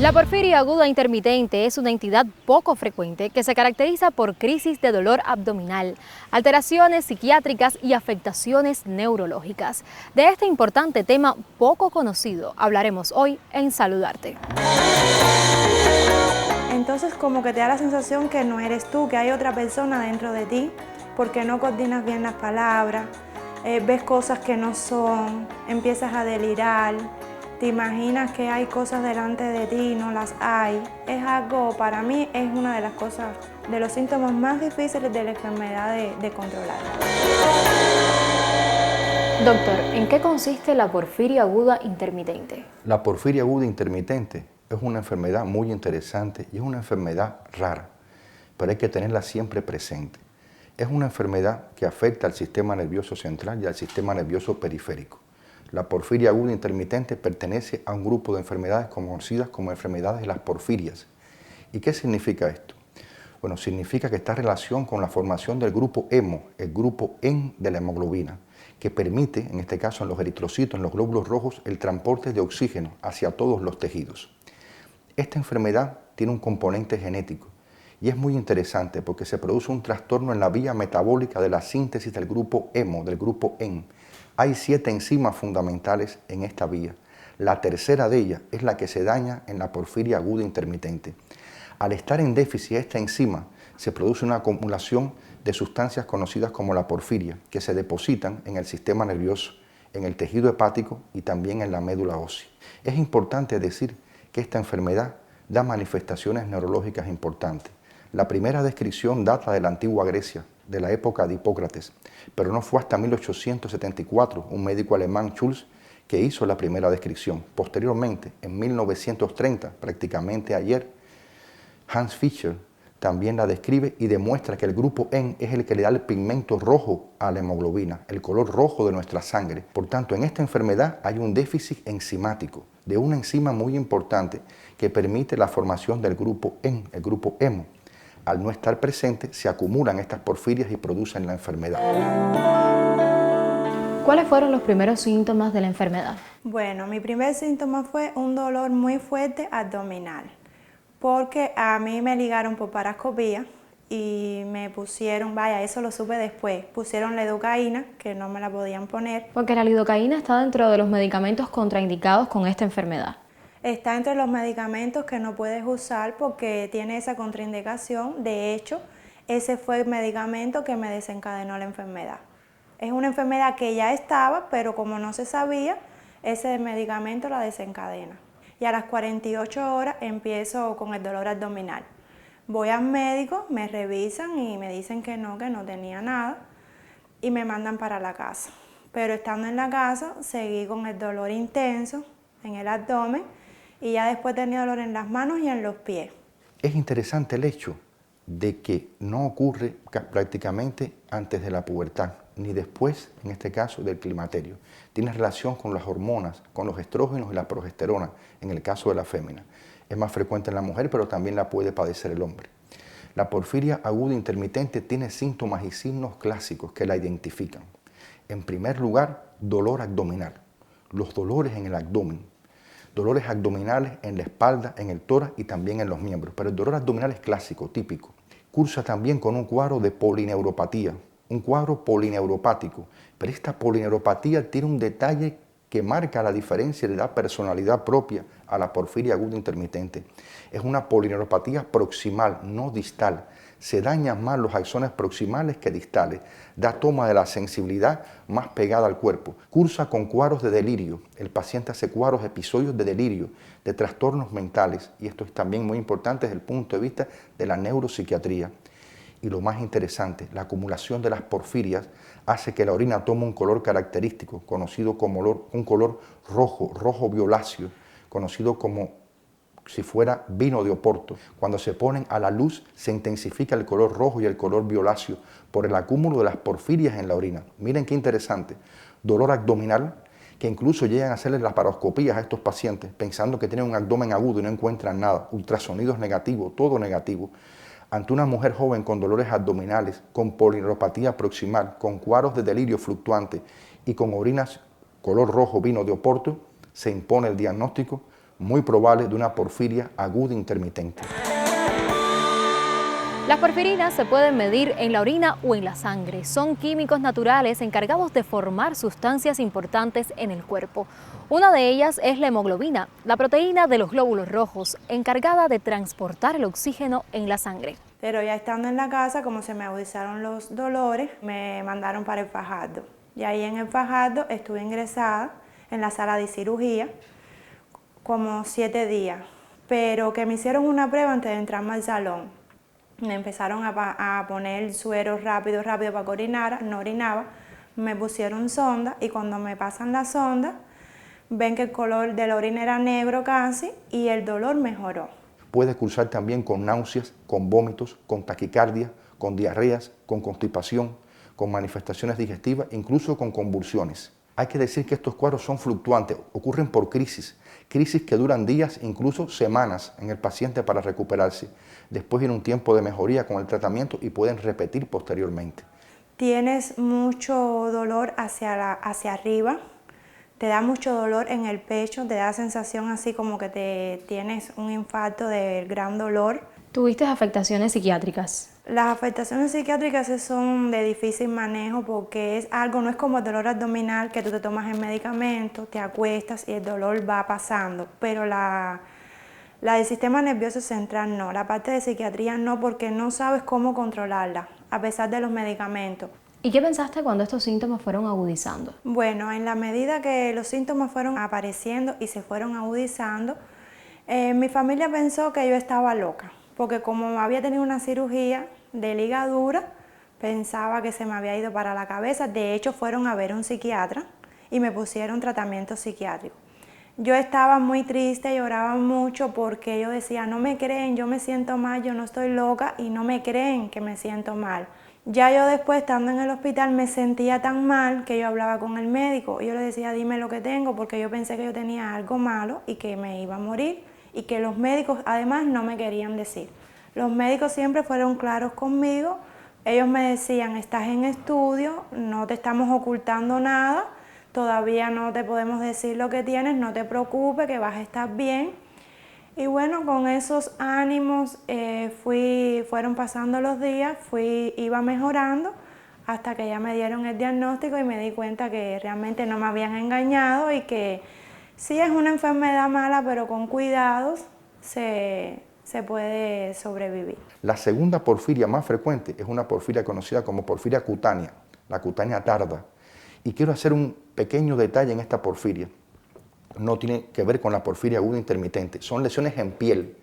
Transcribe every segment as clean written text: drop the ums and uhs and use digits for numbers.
La porfiria aguda intermitente es una entidad poco frecuente que se caracteriza por crisis de dolor abdominal, alteraciones psiquiátricas y afectaciones neurológicas. De este importante tema poco conocido hablaremos hoy en Saludarte. Entonces como que te da la sensación que no eres tú, que hay otra persona dentro de ti, porque no coordinas bien las palabras, ves cosas que no son, empiezas a delirar, te imaginas que hay cosas delante de ti y no las hay. Es algo, para mí, es una de las cosas, de los síntomas más difíciles de la enfermedad de controlar. Doctor, ¿en qué consiste la porfiria aguda intermitente? La porfiria aguda intermitente es una enfermedad muy interesante y es una enfermedad rara, pero hay que tenerla siempre presente. Es una enfermedad que afecta al sistema nervioso central y al sistema nervioso periférico. La porfiria aguda intermitente pertenece a un grupo de enfermedades conocidas como enfermedades de las porfirias. ¿Y qué significa esto? Bueno, significa que está en relación con la formación del grupo hemo, el grupo N de la hemoglobina, que permite, en este caso en los eritrocitos, en los glóbulos rojos, el transporte de oxígeno hacia todos los tejidos. Esta enfermedad tiene un componente genético y es muy interesante porque se produce un trastorno en la vía metabólica de la síntesis del grupo hemo, del grupo N. Hay 7 enzimas fundamentales en esta vía. La tercera de ellas es la que se daña en la porfiria aguda intermitente. Al estar en déficit esta enzima, se produce una acumulación de sustancias conocidas como la porfiria, que se depositan en el sistema nervioso, en el tejido hepático y también en la médula ósea. Es importante decir que esta enfermedad da manifestaciones neurológicas importantes. La primera descripción data de la antigua Grecia, de la época de Hipócrates, pero no fue hasta 1874 un médico alemán, Schulz, que hizo la primera descripción. Posteriormente, en 1930, prácticamente ayer, Hans Fischer también la describe y demuestra que el grupo N es el que le da el pigmento rojo a la hemoglobina, el color rojo de nuestra sangre. Por tanto, en esta enfermedad hay un déficit enzimático de una enzima muy importante que permite la formación del grupo N, el grupo hemo. Al no estar presente, se acumulan estas porfirias y producen la enfermedad. ¿Cuáles fueron los primeros síntomas de la enfermedad? Bueno, mi primer síntoma fue un dolor muy fuerte abdominal, porque a mí me ligaron por parascopía y me pusieron, vaya, eso lo supe después, pusieron lidocaína, que no me la podían poner. Porque la lidocaína está dentro de los medicamentos contraindicados con esta enfermedad. Está entre los medicamentos que no puedes usar porque tiene esa contraindicación. De hecho, ese fue el medicamento que me desencadenó la enfermedad. Es una enfermedad que ya estaba, pero como no se sabía, ese medicamento la desencadena. Y a las 48 horas empiezo con el dolor abdominal. Voy al médico, me revisan y me dicen que no tenía nada y me mandan para la casa. Pero estando en la casa seguí con el dolor intenso en el abdomen y ya después tenía dolor en las manos y en los pies. Es interesante el hecho de que no ocurre prácticamente antes de la pubertad, ni después, en este caso, del climaterio. Tiene relación con las hormonas, con los estrógenos y la progesterona, en el caso de la fémina. Es más frecuente en la mujer, pero también la puede padecer el hombre. La porfiria aguda intermitente tiene síntomas y signos clásicos que la identifican. En primer lugar, dolor abdominal, los dolores en el abdomen, dolores abdominales en la espalda, en el tórax y también en los miembros, pero el dolor abdominal es clásico, típico. Cursa también con un cuadro de polineuropatía, un cuadro polineuropático, pero esta polineuropatía tiene un detalle que marca la diferencia y le da personalidad propia a la porfiria aguda intermitente. Es una polineuropatía proximal, no distal. Se dañan más los axones proximales que distales. Da toma de la sensibilidad más pegada al cuerpo. Cursa con cuadros de delirio. El paciente hace cuadros, episodios de delirio, de trastornos mentales. Y esto es también muy importante desde el punto de vista de la neuropsiquiatría. Y lo más interesante, la acumulación de las porfirias hace que la orina tome un color característico, conocido como un color rojo, rojo violáceo, conocido como si fuera vino de Oporto. Cuando se ponen a la luz se intensifica el color rojo y el color violáceo por el acúmulo de las porfirias en la orina. Miren qué interesante. Dolor abdominal, que incluso llegan a hacerle laparoscopías a estos pacientes pensando que tienen un abdomen agudo y no encuentran nada. Ultrasonidos negativos, todo negativo. Ante una mujer joven con dolores abdominales, con polineuropatía proximal, con cuadros de delirio fluctuante y con orinas color rojo vino de Oporto, se impone el diagnóstico muy probable de una porfiria aguda intermitente. Las porfirinas se pueden medir en la orina o en la sangre. Son químicos naturales encargados de formar sustancias importantes en el cuerpo. Una de ellas es la hemoglobina, la proteína de los glóbulos rojos, encargada de transportar el oxígeno en la sangre. Pero ya estando en la casa, como se me agudizaron los dolores, me mandaron para el Fajardo. Y ahí en el Fajardo estuve ingresada en la sala de cirugía como 7 días. Pero que me hicieron una prueba antes de entrarme al salón. Me empezaron a poner suero rápido para que orinara, no orinaba. Me pusieron sonda y cuando me pasan la sonda, ven que el color de la orina era negro casi y el dolor mejoró. Puede cursar también con náuseas, con vómitos, con taquicardia, con diarreas, con constipación, con manifestaciones digestivas, incluso con convulsiones. Hay que decir que estos cuadros son fluctuantes, ocurren por crisis que duran días, incluso semanas en el paciente para recuperarse. Después viene un tiempo de mejoría con el tratamiento y pueden repetir posteriormente. Tienes mucho dolor hacia arriba, te da mucho dolor en el pecho, te da sensación así como que tienes un infarto de gran dolor. ¿Tuviste afectaciones psiquiátricas? Las afectaciones psiquiátricas son de difícil manejo porque no es como el dolor abdominal que tú te tomas el medicamento, te acuestas y el dolor va pasando, pero la del sistema nervioso central no, la parte de psiquiatría no, porque no sabes cómo controlarla a pesar de los medicamentos. ¿Y qué pensaste cuando estos síntomas fueron agudizando? Bueno, en la medida que los síntomas fueron apareciendo y se fueron agudizando, mi familia pensó que yo estaba loca. Porque como había tenido una cirugía de ligadura, pensaba que se me había ido para la cabeza. De hecho, fueron a ver a un psiquiatra y me pusieron tratamiento psiquiátrico. Yo estaba muy triste, lloraba mucho porque yo decía, no me creen, yo me siento mal, yo no estoy loca y no me creen que me siento mal. Ya yo después, estando en el hospital, me sentía tan mal que yo hablaba con el médico. Yo le decía, dime lo que tengo, porque yo pensé que yo tenía algo malo y que me iba a morir. Y que los médicos además no me querían decir. Los médicos siempre fueron claros conmigo, ellos me decían, estás en estudio, no te estamos ocultando nada, todavía no te podemos decir lo que tienes, no te preocupes, que vas a estar bien. Y bueno, con esos ánimos fueron pasando los días, iba mejorando, hasta que ya me dieron el diagnóstico y me di cuenta que realmente no me habían engañado y que sí es una enfermedad mala, pero con cuidados se puede sobrevivir. La segunda porfiria más frecuente es una porfiria conocida como porfiria cutánea, la cutánea tarda. Y quiero hacer un pequeño detalle en esta porfiria. No tiene que ver con la porfiria aguda intermitente, son lesiones en piel.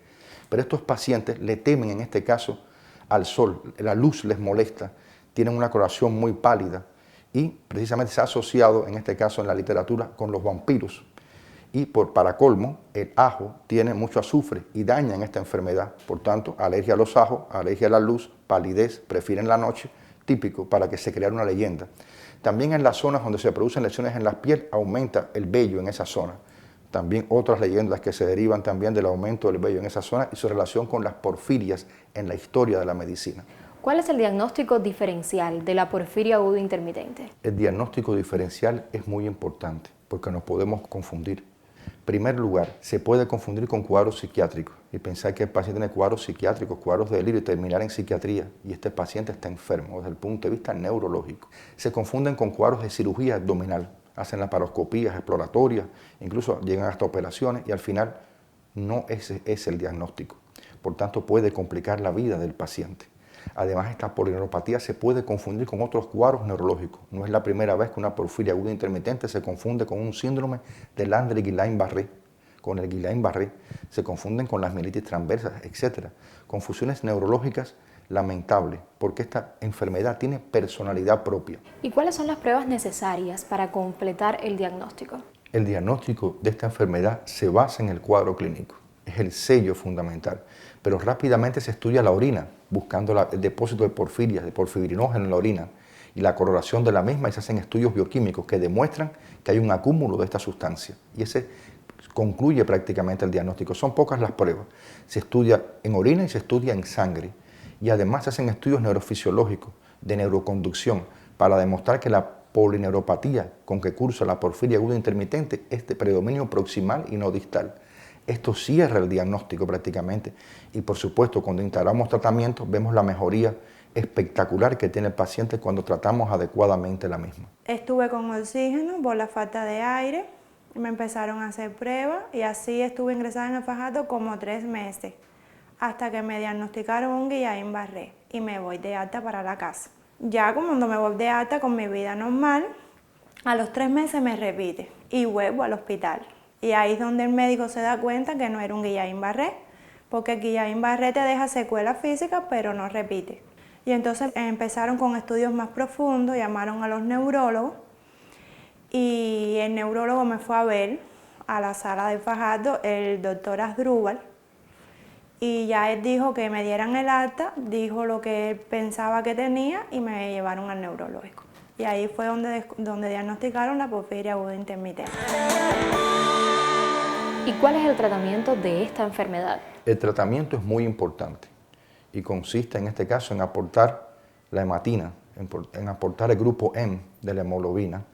Pero estos pacientes le temen en este caso al sol, la luz les molesta, tienen una coloración muy pálida y precisamente se ha asociado en este caso en la literatura con los vampiros. Y para colmo, el ajo tiene mucho azufre y daña en esta enfermedad. Por tanto, alergia a los ajos, alergia a la luz, palidez, prefieren la noche, típico para que se creara una leyenda. También en las zonas donde se producen lesiones en la piel, aumenta el vello en esa zona. También otras leyendas que se derivan también del aumento del vello en esa zona y su relación con las porfirias en la historia de la medicina. ¿Cuál es el diagnóstico diferencial de la porfiria aguda intermitente? El diagnóstico diferencial es muy importante porque nos podemos confundir. En primer lugar, se puede confundir con cuadros psiquiátricos y pensar que el paciente tiene cuadros psiquiátricos, cuadros de delirio y terminar en psiquiatría y este paciente está enfermo desde el punto de vista neurológico. Se confunden con cuadros de cirugía abdominal, hacen laparoscopías exploratorias, incluso llegan hasta operaciones y al final no ese es el diagnóstico. Por tanto, puede complicar la vida del paciente. Además, esta polineuropatía se puede confundir con otros cuadros neurológicos. No es la primera vez que una porfiria aguda intermitente se confunde con un síndrome de Landry-Guillain-Barré. Con el Guillain-Barré se confunden con las mielitis transversas, etc. Confusiones neurológicas lamentables, porque esta enfermedad tiene personalidad propia. ¿Y cuáles son las pruebas necesarias para completar el diagnóstico? El diagnóstico de esta enfermedad se basa en el cuadro clínico. Es el sello fundamental, pero rápidamente se estudia la orina, buscando el depósito de porfirias, de porfirinógeno en la orina y la coloración de la misma y se hacen estudios bioquímicos que demuestran que hay un acúmulo de esta sustancia y ese concluye prácticamente el diagnóstico. Son pocas las pruebas, se estudia en orina y se estudia en sangre y además se hacen estudios neurofisiológicos de neuroconducción para demostrar que la polineuropatía con que cursa la porfiria aguda intermitente es de predominio proximal y no distal. Esto cierra el diagnóstico prácticamente y por supuesto cuando integramos tratamientos vemos la mejoría espectacular que tiene el paciente cuando tratamos adecuadamente la misma. Estuve con oxígeno por la falta de aire, me empezaron a hacer pruebas y así estuve ingresada en el Fajardo como 3 meses, hasta que me diagnosticaron un Guillain-Barré y me voy de alta para la casa. Ya cuando me voy de alta con mi vida normal, a los 3 meses me repite y vuelvo al hospital. Y ahí es donde el médico se da cuenta que no era un Guillain-Barré, porque el Guillain-Barré te deja secuelas físicas pero no repite. Y entonces empezaron con estudios más profundos, llamaron a los neurólogos y el neurólogo me fue a ver a la sala del Fajardo, el doctor Asdrúbal, y ya él dijo que me dieran el alta, dijo lo que él pensaba que tenía y me llevaron al neurológico. Y ahí fue donde diagnosticaron la porfiria aguda intermitente. ¿Y cuál es el tratamiento de esta enfermedad? El tratamiento es muy importante y consiste en este caso en aportar la hematina, en aportar el grupo M de la hemoglobina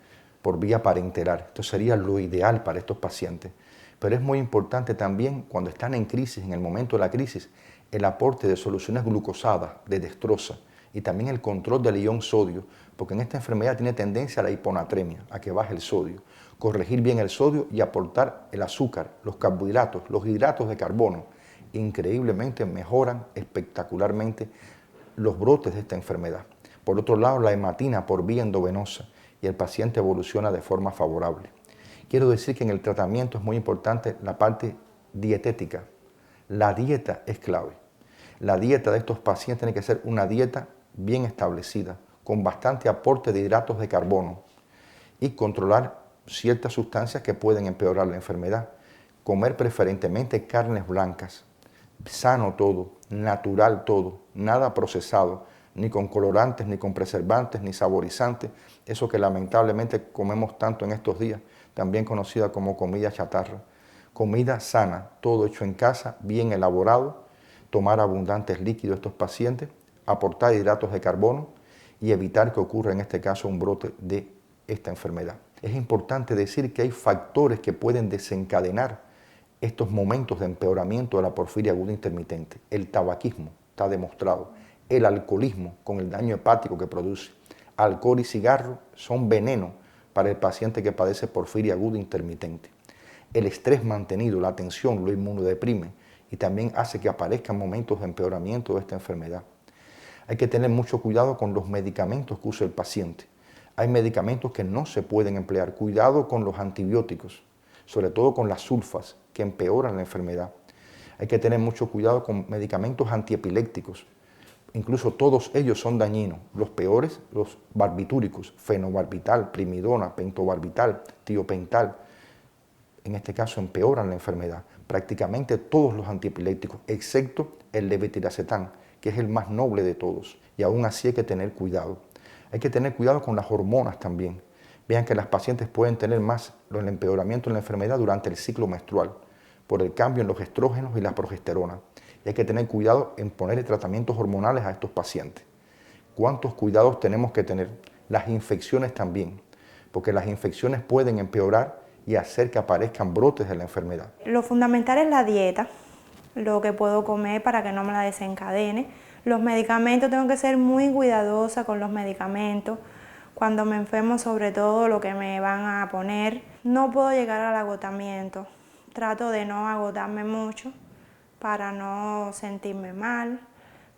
por vía parenteral. Esto sería lo ideal para estos pacientes. Pero es muy importante también cuando están en crisis, en el momento de la crisis, el aporte de soluciones glucosadas, de dextrosa y también el control del ion sodio, porque en esta enfermedad tiene tendencia a la hiponatremia, a que baje el sodio. Corregir bien el sodio y aportar el azúcar, los carbohidratos, los hidratos de carbono, increíblemente mejoran espectacularmente los brotes de esta enfermedad. Por otro lado, la hematina por vía endovenosa y el paciente evoluciona de forma favorable. Quiero decir que en el tratamiento es muy importante la parte dietética. La dieta es clave. La dieta de estos pacientes tiene que ser una dieta bien establecida, con bastante aporte de hidratos de carbono y controlar ciertas sustancias que pueden empeorar la enfermedad. Comer preferentemente carnes blancas, sano todo, natural todo, nada procesado, ni con colorantes, ni con preservantes, ni saborizantes, eso que lamentablemente comemos tanto en estos días, también conocida como comida chatarra. Comida sana, todo hecho en casa, bien elaborado, tomar abundantes líquidos a estos pacientes, aportar hidratos de carbono y evitar que ocurra en este caso un brote de esta enfermedad. Es importante decir que hay factores que pueden desencadenar estos momentos de empeoramiento de la porfiria aguda intermitente. El tabaquismo está demostrado, el alcoholismo con el daño hepático que produce. Alcohol y cigarro son veneno para el paciente que padece porfiria aguda intermitente. El estrés mantenido, la tensión, lo inmunodeprime y también hace que aparezcan momentos de empeoramiento de esta enfermedad. Hay que tener mucho cuidado con los medicamentos que usa el paciente. Hay medicamentos que no se pueden emplear. Cuidado con los antibióticos, sobre todo con las sulfas, que empeoran la enfermedad. Hay que tener mucho cuidado con medicamentos antiepilépticos. Incluso todos ellos son dañinos. Los peores, los barbitúricos, fenobarbital, primidona, pentobarbital, tiopental. En este caso empeoran la enfermedad. Prácticamente todos los antiepilépticos, excepto el levetiracetam, que es el más noble de todos. Y aún así hay que tener cuidado. Hay que tener cuidado con las hormonas también. Vean que las pacientes pueden tener más el empeoramiento en la enfermedad durante el ciclo menstrual, por el cambio en los estrógenos y la progesterona. Y hay que tener cuidado en ponerle tratamientos hormonales a estos pacientes. ¿Cuántos cuidados tenemos que tener? Las infecciones también, porque las infecciones pueden empeorar y hacer que aparezcan brotes de la enfermedad. Lo fundamental es la dieta, lo que puedo comer para que no me la desencadene. Los medicamentos, tengo que ser muy cuidadosa con los medicamentos. Cuando me enfermo, sobre todo lo que me van a poner. No puedo llegar al agotamiento. Trato de no agotarme mucho para no sentirme mal.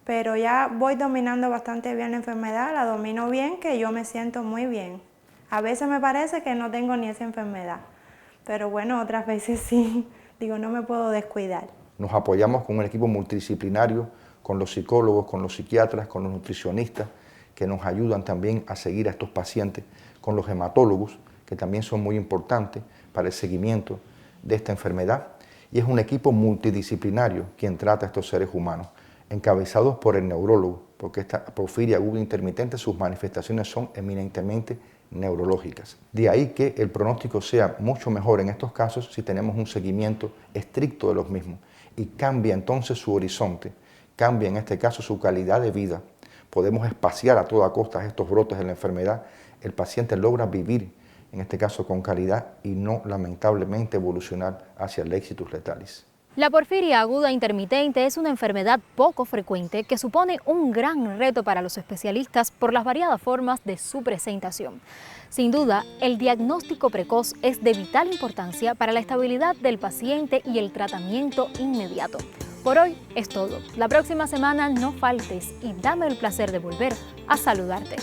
Pero ya voy dominando bastante bien la enfermedad, la domino bien, que yo me siento muy bien. A veces me parece que no tengo ni esa enfermedad. Pero bueno, otras veces sí. Digo, no me puedo descuidar. Nos apoyamos con un equipo multidisciplinario, con los psicólogos, con los psiquiatras, con los nutricionistas, que nos ayudan también a seguir a estos pacientes, con los hematólogos, que también son muy importantes para el seguimiento de esta enfermedad. Y es un equipo multidisciplinario quien trata a estos seres humanos, encabezados por el neurólogo, porque esta porfiria aguda intermitente, sus manifestaciones son eminentemente neurológicas. De ahí que el pronóstico sea mucho mejor en estos casos si tenemos un seguimiento estricto de los mismos y cambia entonces su horizonte, cambia en este caso su calidad de vida. Podemos espaciar a toda costa estos brotes de la enfermedad. El paciente logra vivir en este caso con calidad, y no lamentablemente evolucionar hacia el éxitus letalis. La porfiria aguda intermitente es una enfermedad poco frecuente que supone un gran reto para los especialistas por las variadas formas de su presentación. Sin duda, el diagnóstico precoz es de vital importancia para la estabilidad del paciente y el tratamiento inmediato. Por hoy es todo. La próxima semana no faltes y dame el placer de volver a saludarte.